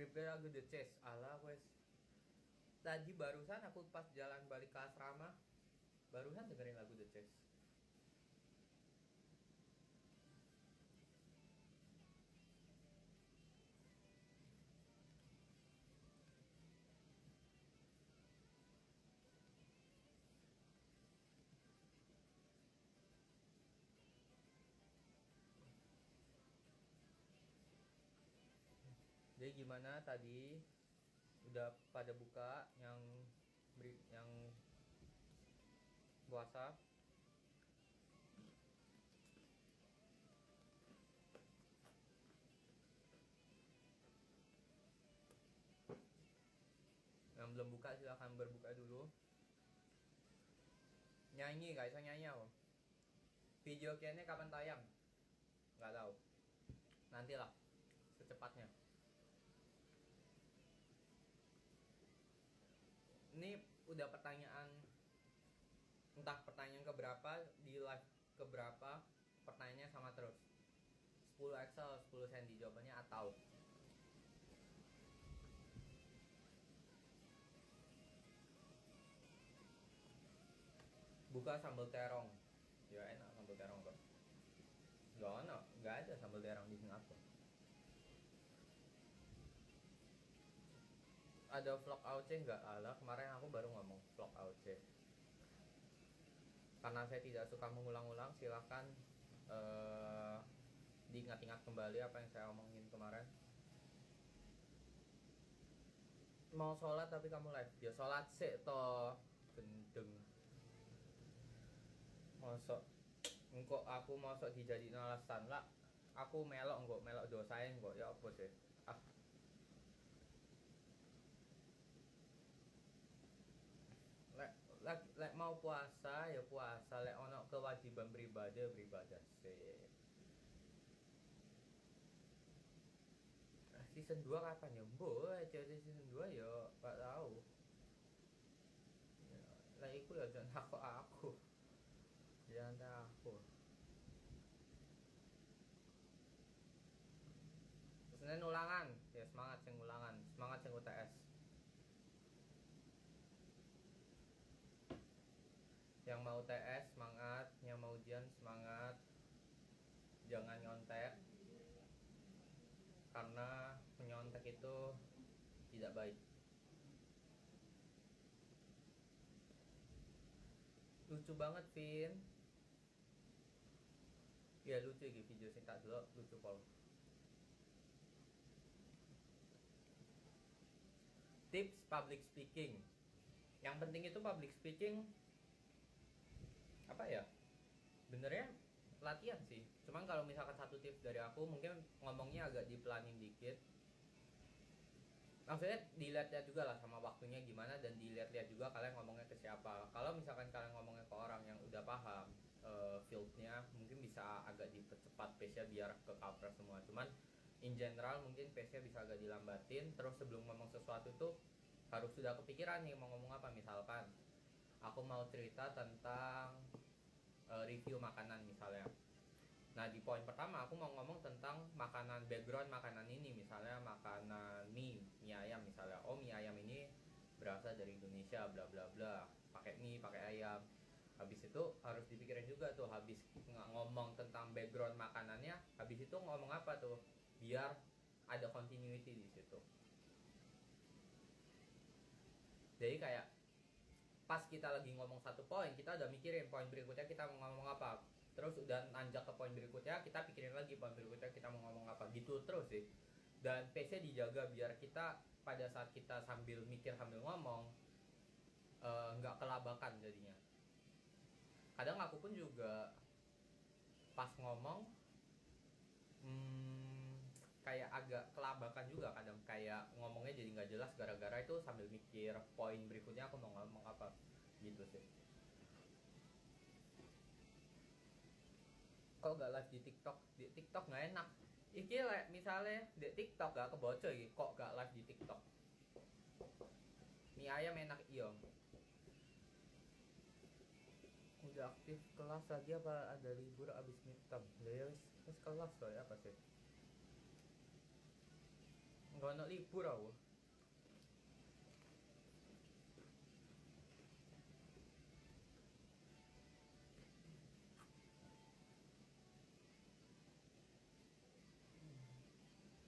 Repair lagu The Chase. Alah wes. Tadi barusan aku pas jalan balik ke asrama, barusan dengerin lagu The Chase. Jadi gimana tadi? Udah pada buka yang puasa? Yang belum buka silahkan berbuka dulu. Nyanyi guys, nyanyi apa? Video kayaknya kapan tayang? Nggak tahu. Nantilah, secepatnya. Ini udah pertanyaan, entah pertanyaan keberapa di live keberapa, pertanyaannya sama terus. 10 Excel 10 cm, jawabannya atau. Buka sambal terong. Ya enak sambal terong kok. Nggak ada sambal terong di Singapura. Ada vlog AOC nggak? Alah, kemarin aku baru ngomong vlog AOC. Karena saya tidak suka mengulang-ulang, silahkan diingat-ingat kembali apa yang saya omongin kemarin. Mau sholat tapi kamu live? Ya sholat sih toh, gendeng. Mosok engkau aku mosok dijadiin alasan lah. Aku melok dosain kok ya apa sih? Lek mau puasa ya puasa, lek ono kewajiban beribadah sih. Season 2 kapan ya? Jadi season 2 ya gak tahu. Ya, lah iku ya jangan takut aku. Jangan takut. Senin ulangan, ya semangat sing ulangan, semangat sing UTS. Yang mau UTS semangat, yang mau ujian semangat. Jangan nyontek. Karena menyontek itu tidak baik. Lucu banget, Vin. Ya lucu gitu video sing tak delok, lucu pol. Tips public speaking. Yang penting itu public speaking apa ya? Benernya latihan sih. Cuman kalau misalkan satu tips dari aku, mungkin ngomongnya agak dipelanin dikit. Maksudnya dilihat-lihat juga lah sama waktunya gimana, dan dilihat-lihat juga kalian ngomongnya ke siapa. Kalau misalkan kalian ngomongnya ke orang yang udah paham fieldnya, mungkin bisa agak dipercepat pace-nya biar ke cover semua. Cuman in general mungkin pace-nya bisa agak dilambatin. Terus sebelum ngomong sesuatu tuh harus sudah kepikiran nih mau ngomong apa. Misalkan aku mau cerita tentang review makanan misalnya. Nah di poin pertama aku mau ngomong tentang makanan, background makanan ini, misalnya makanan mie ayam misalnya. Oh, mie ayam ini berasal dari Indonesia, bla bla bla, pakai mie, pakai ayam. Habis itu harus dipikirin juga tuh, habis ngomong tentang background makanannya, habis itu ngomong apa tuh biar ada continuity di situ. Jadi kayak pas kita lagi ngomong satu poin, kita udah mikirin poin berikutnya kita mau ngomong apa. Terus udah nanjak ke poin berikutnya, kita pikirin lagi poin berikutnya kita mau ngomong apa. Gitu terus sih. Dan pace-nya dijaga biar kita pada saat kita sambil mikir sambil ngomong nggak kelabakan jadinya. Kadang aku pun juga pas ngomong kayak agak kelabakan juga kadang, kayak ngomongnya jadi nggak jelas gara-gara itu sambil mikir poin berikutnya aku mau ngomong apa gitu sih. Kok gak live di TikTok? Di TikTok nggak enak. Iki misalnya di TikTok gak kebocor iki, kok gak live di TikTok? Mie ayam enak iya. Udah aktif kelas lagi apa ada libur abis midterm? Ya wis kelas loh ya apa sih? nggak ono libur aku.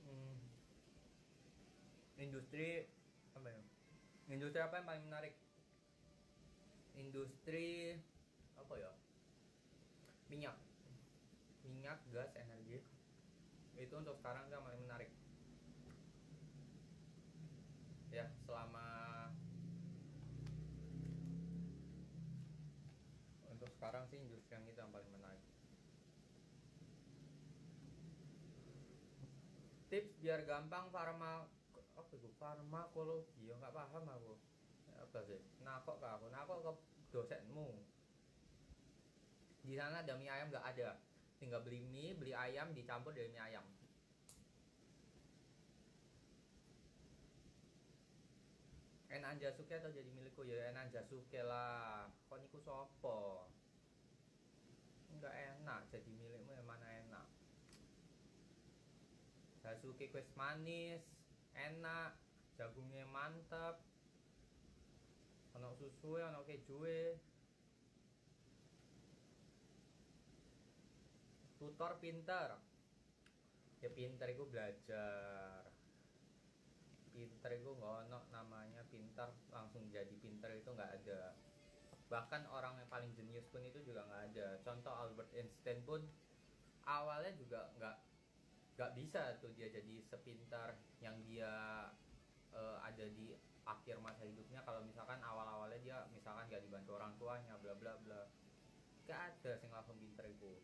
Hmm, industri apa ya? Industri apa yang paling menarik? Industri apa ya? Minyak, minyak, gas, energi. Itu untuk sekarang yang paling menarik. Ya, selama untuk sekarang sih industri yang itu yang paling menarik. Tips biar gampang apa itu farmakologi ya nggak paham aku. Apa sih? Nakok ke aku, nakok ke dosenmu. Di sana ada mie ayam nggak ada. Tinggal beli mie, beli ayam dicampur dari mie ayam. Enak Jasuke atau jadi milikku ya enak Jasuke lah. Kok niku sopo? Enggak enak jadi milikmu yang mana enak. Jasuke kuis manis, enak, jagungnya mantep, ono susu, ono keju. Tutor pinter. Ya pinter itu belajar. Pinter itu nggak ono namanya pinter langsung jadi pinter itu nggak ada. Bahkan orang yang paling jenius pun itu juga nggak ada. Contoh Albert Einstein pun awalnya juga nggak bisa tuh dia jadi sepintar yang dia ada di akhir masa hidupnya kalau misalkan awal-awalnya dia misalkan nggak dibantu orang tuanya bla bla bla. Gak ada sing langsung pinter itu.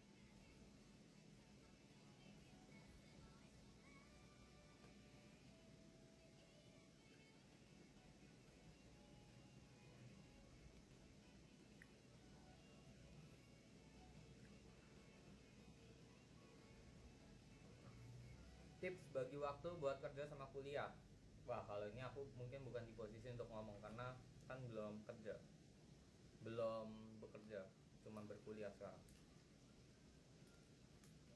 Tips bagi waktu buat kerja sama kuliah. Wah kalau ini aku mungkin bukan di posisi untuk ngomong karena kan belum kerja, belum bekerja, cuma berkuliah sekarang.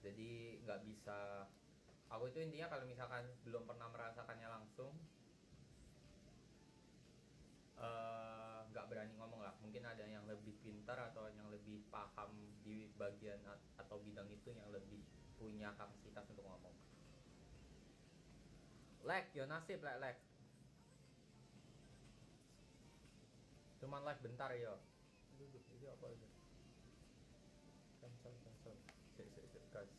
Jadi nggak bisa. Aku itu intinya kalau misalkan belum pernah merasakannya langsung, nggak berani ngomong lah. Mungkin ada yang lebih pintar atau yang lebih paham di bagian atau bidang itu yang lebih punya kapasitas untuk ngomong. Lag, yo nasib lag. Cuman live bentar ya. Duduk ini apa aja? Cancel. Sik, guys.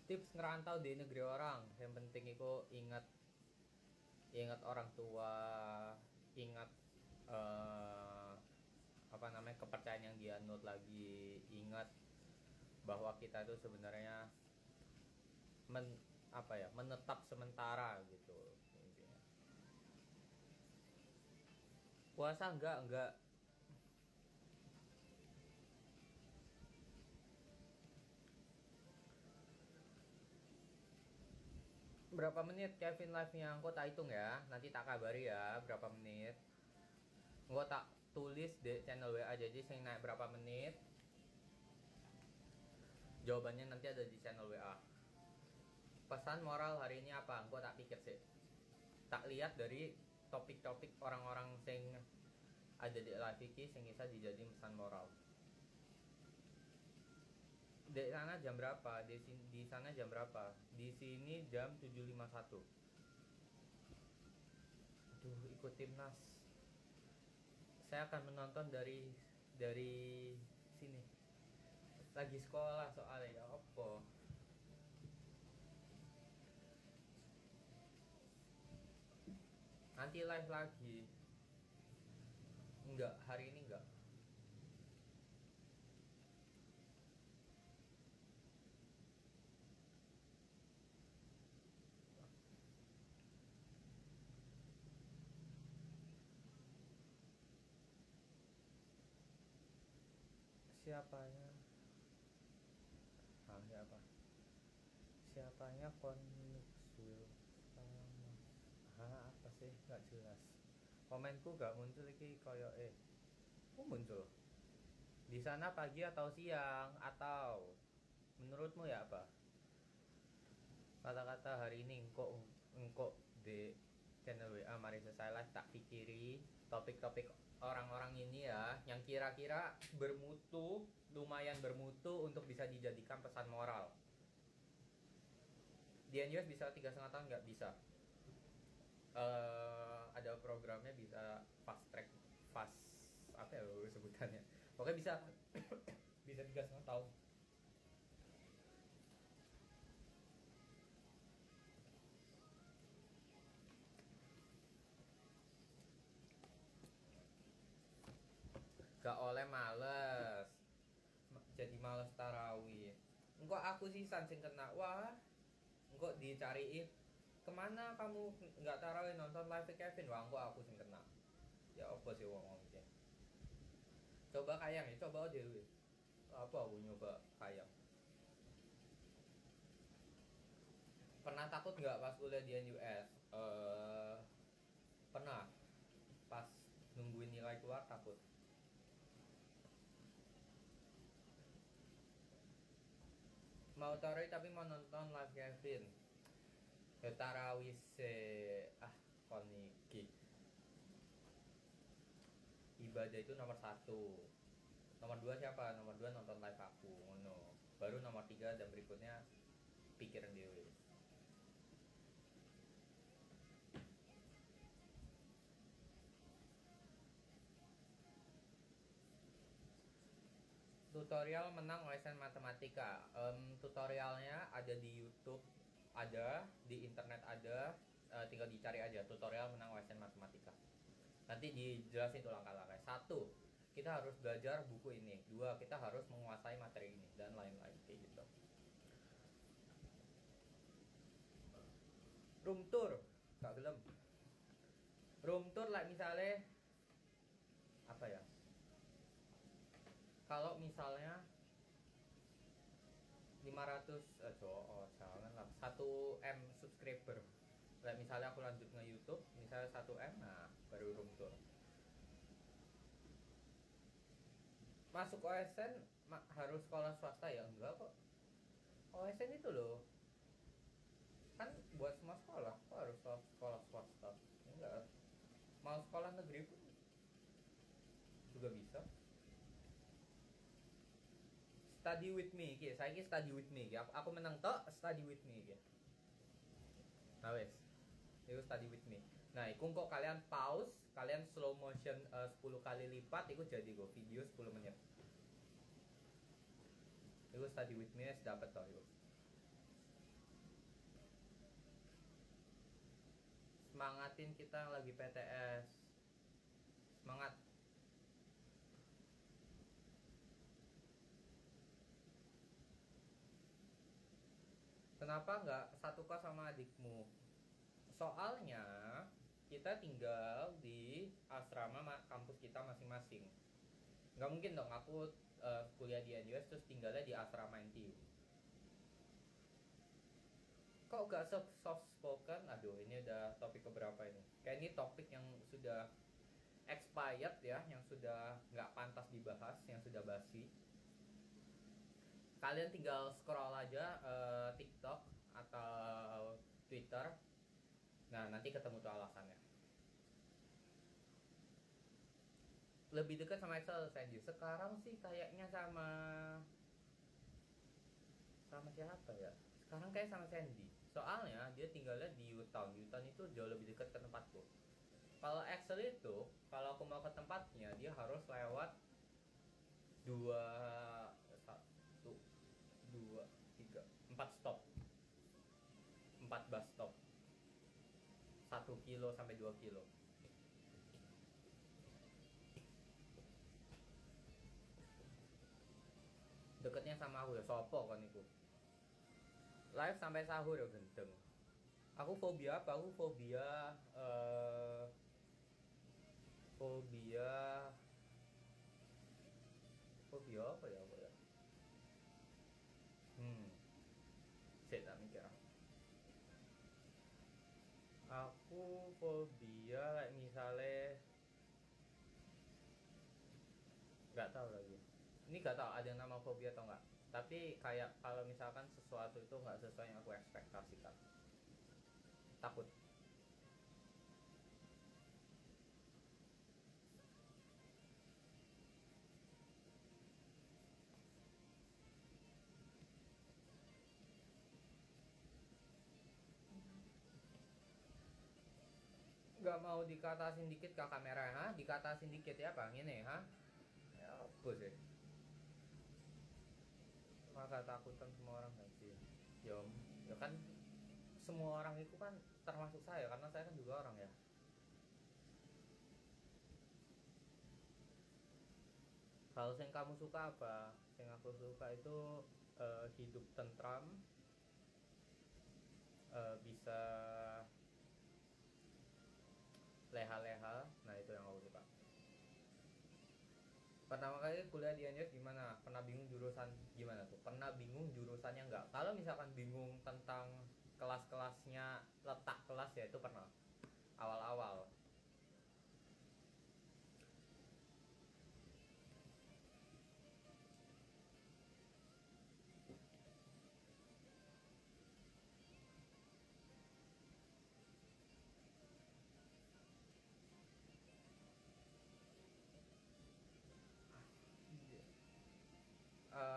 Tips ngerantau di negeri orang. Yang penting itu ingat orang tua, ingat eh, apa namanya kepercayaan yang dianut lagi, ingat bahwa kita itu sebenarnya men, apa ya menetap sementara gitu intinya. Puasa enggak berapa menit Kevin live nya aku tak hitung ya nanti tak kabari ya berapa menit gua tak tulis di channel WA jadi saya naik berapa menit jawabannya nanti ada di channel WA. Pesan moral hari ini apa gua tak pikir sih tak lihat dari topik-topik orang-orang sing ada di live iki sing bisa dijadiin pesan moral. Di sana jam berapa? Di sana jam berapa? Di sini jam 7.51. Aduh, ikut timnas. Saya akan menonton dari sini. Lagi sekolah soalnya ya opo. Nanti live lagi. Enggak, hari ini enggak. Siapanya? Ah, siapa? Siapanya Konmixwil sama apa masih nggak jelas. Komenku gak muncul lagi koyo muncul. Di sana pagi atau siang atau menurutmu ya apa? Kata-kata hari ini engkau di channel WA Mari Selesai Live tak pikiri topik-topik orang-orang ini ya yang kira-kira bermutu, lumayan bermutu untuk bisa dijadikan pesan moral. Di NUS bisa 3,5 tahun nggak bisa. Ada programnya bisa fast track, fast apa ya sebutannya. Pokoknya bisa bisa 3,5 tahun. Gak oleh males. Jadi males tarawih. Engkau aku sih sing kena. Wah, engkau dicariin kemana kamu nggak tarawih nonton live Kevin. Wah, engkau aku sing kena. Ya apa sih wong iki. Coba kayang ya, coba dhewe. Apa aku nyoba kayang. Pernah takut nggak pas kuliah di NUS? Pernah. Pas nungguin nilai keluar takut. Mau tarawih tapi mau nonton live Kevin. Ya tarawih se koniki. Ibadah itu nomor 1. Nomor 2 siapa? Nomor 2 nonton live aku ngono. Baru nomor 3 dan berikutnya pikiran dewe. Tutorial menang OSN matematika. Tutorialnya ada di YouTube, ada di internet ada, tinggal dicari aja tutorial menang OSN matematika. Nanti dijelasin tuh langkah-langkah. 1, kita harus belajar buku ini. 2, kita harus menguasai materi ini dan lain-lain kayak gitu. Room tour, gak gelem. Room tour like misalnya apa ya? Kalau misalnya 500 jangan lah 1M subscriber. Like misalnya aku lanjut nge YouTube, misalnya 1M, nah baru room tour. Masuk OSN harus sekolah swasta ya? Enggak kok. OSN itu loh kan buat semua sekolah, kok harus sekolah swasta? Enggak. Mau sekolah negeri pun juga bisa. Study with me, gitu. Saya study with me, gitu. Aku menang tok, study with me, gitu. Nah wes, itu study with me. Nah, iku kok kalian pause, kalian slow motion 10 kali lipat, itu jadi go video 10 menit. Itu study with me dapat toh itu. Semangatin kita yang lagi PTS. Semangat. Kenapa nggak satu kos sama adikmu? Soalnya kita tinggal di asrama kampus kita masing-masing. Nggak mungkin dong aku kuliah di NUS terus tinggalnya di asrama NTU. Kok gak soft spoken? Aduh, ini udah topik keberapa ini? Kayak ini topik yang sudah expired ya, yang sudah nggak pantas dibahas, yang sudah basi. Kalian tinggal scroll aja TikTok atau Twitter. Nah, nanti ketemu tuh alasannya. Lebih dekat sama Excel Sandy. Sekarang sih kayaknya sama siapa ya? Sekarang kayak sama Sandy. Soalnya dia tinggalnya di Utown. Utown itu jauh lebih dekat ke tempatku. Kalau Excel itu, kalau aku mau ke tempatnya, dia harus lewat 4 stop. 4 bus stop. 1 kilo sampai 2 kilo. Deketnya sama aku ya, sopo kan itu. Live sampai sahur ya gendeng. Aku fobia apa? Aku fobia fobia apa ya? Saya tak mikir. Aku aku fobia like misalnya nggak tahu lagi, ini nggak tahu ada yang nama fobia atau nggak, tapi kayak kalau misalkan sesuatu itu nggak sesuai yang aku ekspektasikan, takut. Nggak mau dikatasin dikit ke kamera, ha? Dikatasin dikit ya bang ini, ha? Ya apa sih? Maka takutan semua orang kan sih. Ya, ya kan semua orang itu kan termasuk saya karena saya kan juga orang ya. Hal yang kamu suka apa? Yang aku suka itu hidup tentram, bisa leha-leha. Nah itu yang aku suka. Pertama kali kuliah di Anjas gimana? Pernah bingung jurusan gimana tuh? Pernah bingung jurusannya nggak? Kalau misalkan bingung tentang kelas-kelasnya, letak kelas ya itu pernah. Awal-awal.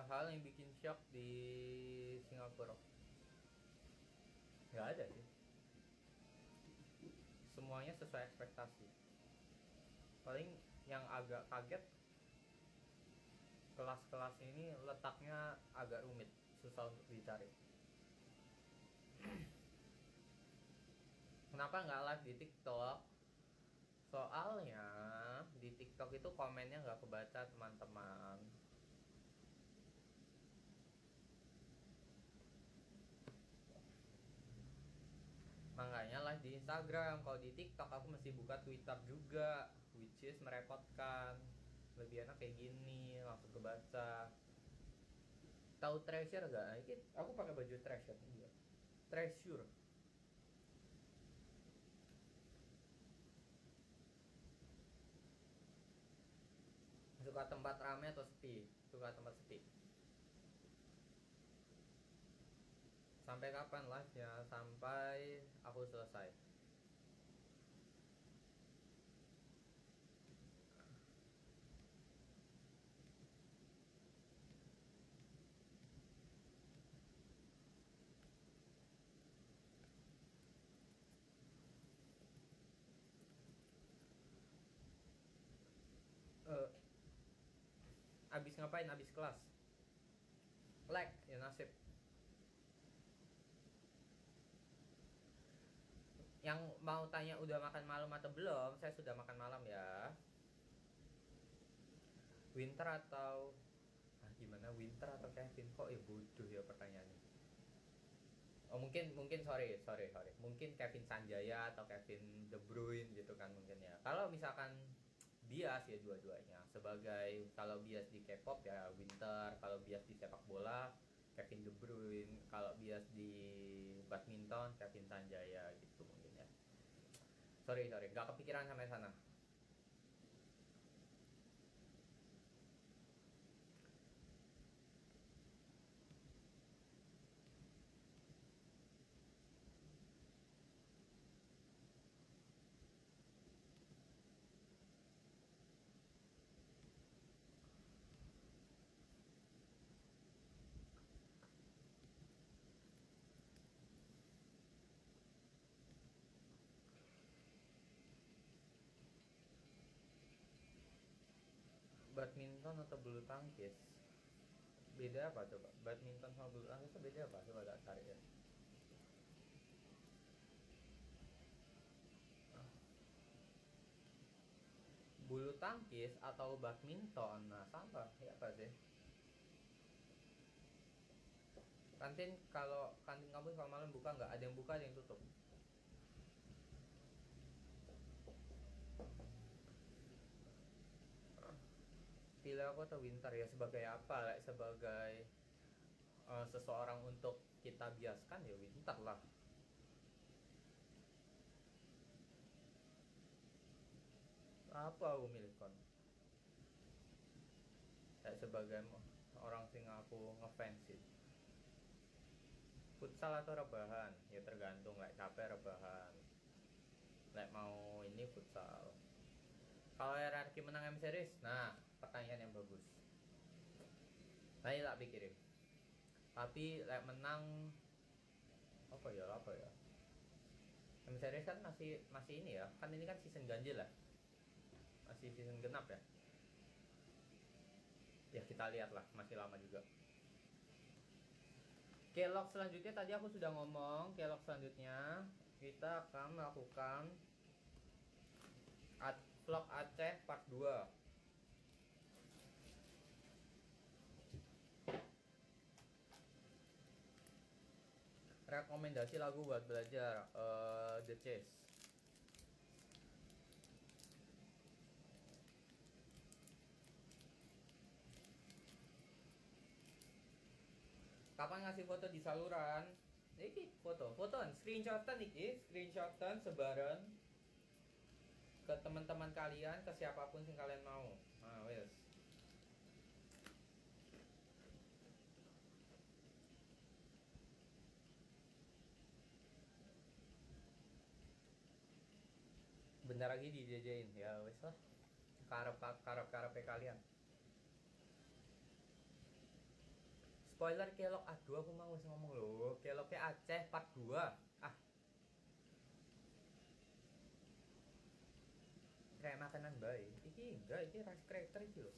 Hal yang bikin shock di Singapura nggak ada sih. Semuanya sesuai ekspektasi. Paling yang agak kaget kelas-kelas ini letaknya agak rumit, susah untuk dicari. Kenapa nggak live di TikTok? Soalnya di TikTok itu komennya nggak kebaca teman-teman. Makanya live di Instagram. Kalau di TikTok aku mesti buka Twitter juga, which is merepotkan. Lebih enak kayak gini, langsung kebaca. Tahu Treasure gak? Aku pakai baju Treasure juga. Treasure. Suka tempat ramai atau sepi? Suka tempat sepi. Sampai kapan live ya? Sampai aku selesai. Eh, abis ngapain? Abis kelas? Like ya nasib. Yang mau tanya udah makan malam atau belum? Saya sudah makan malam ya. Winter atau gimana, Winter atau Kevin? Kok ya bodoh ya pertanyaannya. Oh mungkin sorry. Mungkin Kevin Sanjaya atau Kevin De Bruyne gitu kan mungkin ya. Kalau misalkan bias ya dua-duanya. Sebagai kalau bias di K-pop ya Winter, kalau bias di sepak bola Kevin De Bruyne, kalau bias di badminton Kevin Sanjaya gitu mungkin ya. Sorry, nggak kepikiran sampai sana. Badminton atau bulu tangkis? Beda apa coba? Badminton sama bulu tangkis itu beda apa? Coba tak cari ya. Bulu tangkis atau badminton? Nah, sama ya apa sih? Kantin kampus kalau malam buka nggak? Ada yang buka, ada yang tutup. Pilih aku atau Winter ya sebagai apa? Sebagai seseorang untuk kita biaskan ya Winter lah. Apa aku milih kon? Kayak sebagai orang sing aku ngefans sih. Futsal atau rebahan? Ya tergantung, like capek rebahan. Like mau ini futsal. Kalau RRQ menang M Series, nah pertanyaan yang bagus. Nah ini tak pikirin. Tapi like menang apa ya? M Series kan masih masih ini ya. Kan ini kan season ganjil lah. Masih season genap ya. Ya kita lihat lah, masih lama juga. Kelok selanjutnya tadi aku sudah ngomong, kelok selanjutnya kita akan melakukan vlog Aceh part 2. Rekomendasi lagu buat belajar The Chase. Kapan ngasih foto di saluran? Iki fotoan, screenshotan sebaran ke teman-teman kalian, ke siapapun yang kalian mau. Nah, wes. Bentar lagi dijajain ya wes lah. Karep kalian. Spoiler kelok, aduh aku mau ngomong loh. Keloknya Aceh part 2. Ah, kayak makanan baik. Iki enggak, iki rice cracker iki loh.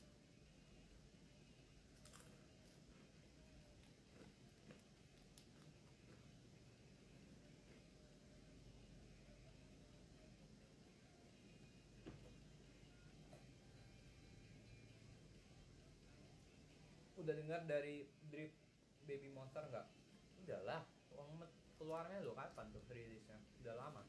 Udah dengar dari drip Baby Monster nggak? Udahlah, uang keluarnya lo kapan tuh rilisnya? Udah lama.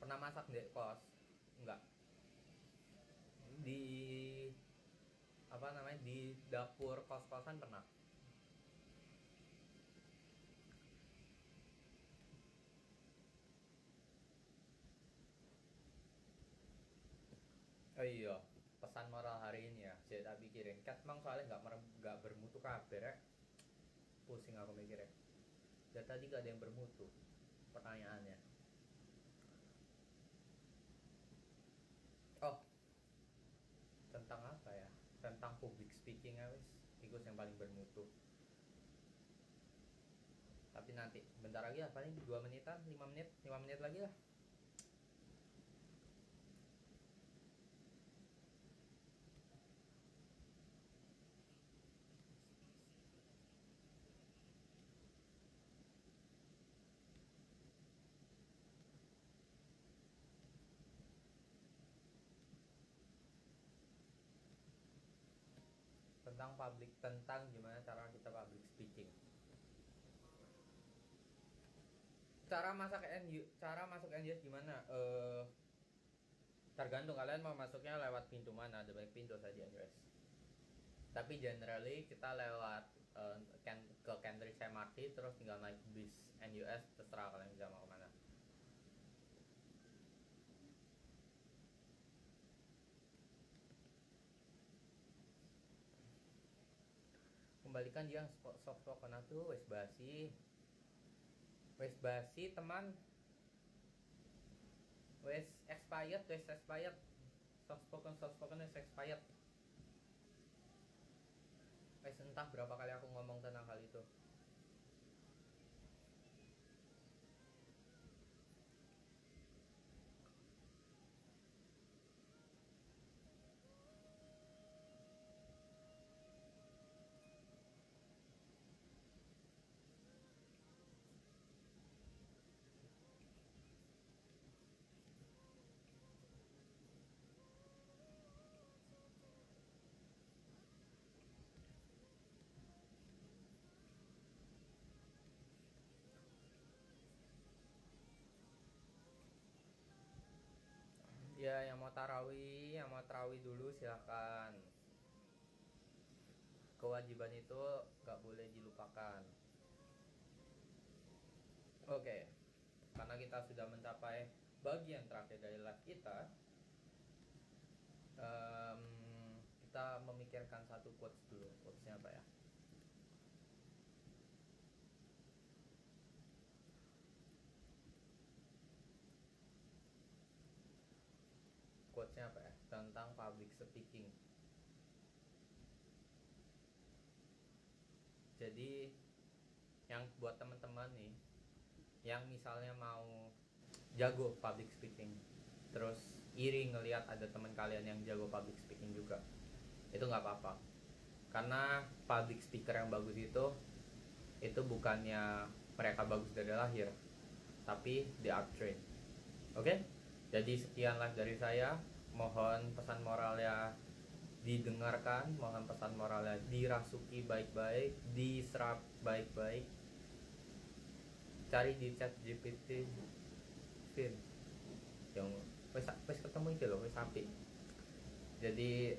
Pernah masak di kos? Enggak. Di apa namanya, di dapur kos-kosan pernah. Oh iya, pesan moral hari ini ya. Saya tak pikirin. Kat mang soalnya nggak bermutu kabar ya. Pusing aku mikirnya. Dan tadi gak ada yang bermutu. Pertanyaannya. Oh, tentang apa ya? Tentang public speaking ya wis. Itu yang paling bermutu. Tapi nanti bentar lagi lah, paling 2 menitan, 5 menit, 5 menit lagi lah. Tentang gimana cara kita public speaking. Cara masuk NUS gimana? Tergantung kalian mau masuknya lewat pintu mana, ada banyak pintu saja NUS. Tapi generally kita lewat ke Cambridge MRT terus tinggal naik bis NUS, terserah kalian bisa mau kemana. Kembalikan dia soft spoken tuh wes basi teman, wes expired soft spoken wes expired. Wes entah berapa kali aku ngomong tentang hal itu. Ya yang mau tarawih tarawih dulu silahkan. Kewajiban itu gak boleh dilupakan. Oke, karena kita sudah mencapai bagian terakhir dari live kita, kita memikirkan satu quotes dulu. Quotesnya apa ya? Quotesnya apa ya? Tentang public speaking. Jadi yang buat teman-teman nih, yang misalnya mau jago public speaking, terus iri ngelihat ada teman kalian yang jago public speaking juga, itu nggak apa-apa. Karena public speaker yang bagus itu bukannya mereka bagus dari lahir, tapi they are trained. Oke? Jadi sekian live dari saya. Mohon pesan moralnya didengarkan, mohon pesan moralnya dirasuki baik-baik, diserap baik-baik. Cari di chat GPT Vin yang wes ketemu itu loh, wes api. Jadi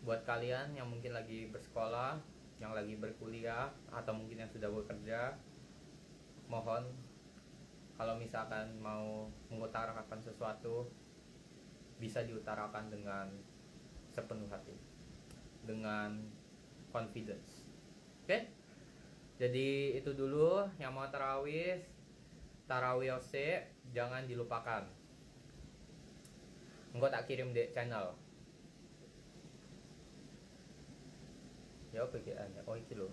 buat kalian yang mungkin lagi bersekolah, yang lagi berkuliah, atau mungkin yang sudah bekerja, mohon kalau misalkan mau mengutarakan sesuatu, bisa diutarakan dengan sepenuh hati, dengan confidence. Oke? Jadi itu dulu yang mau tarawih ose, jangan dilupakan. Engkau tak kirim di channel. Ya PGN ya. Oh itu loh.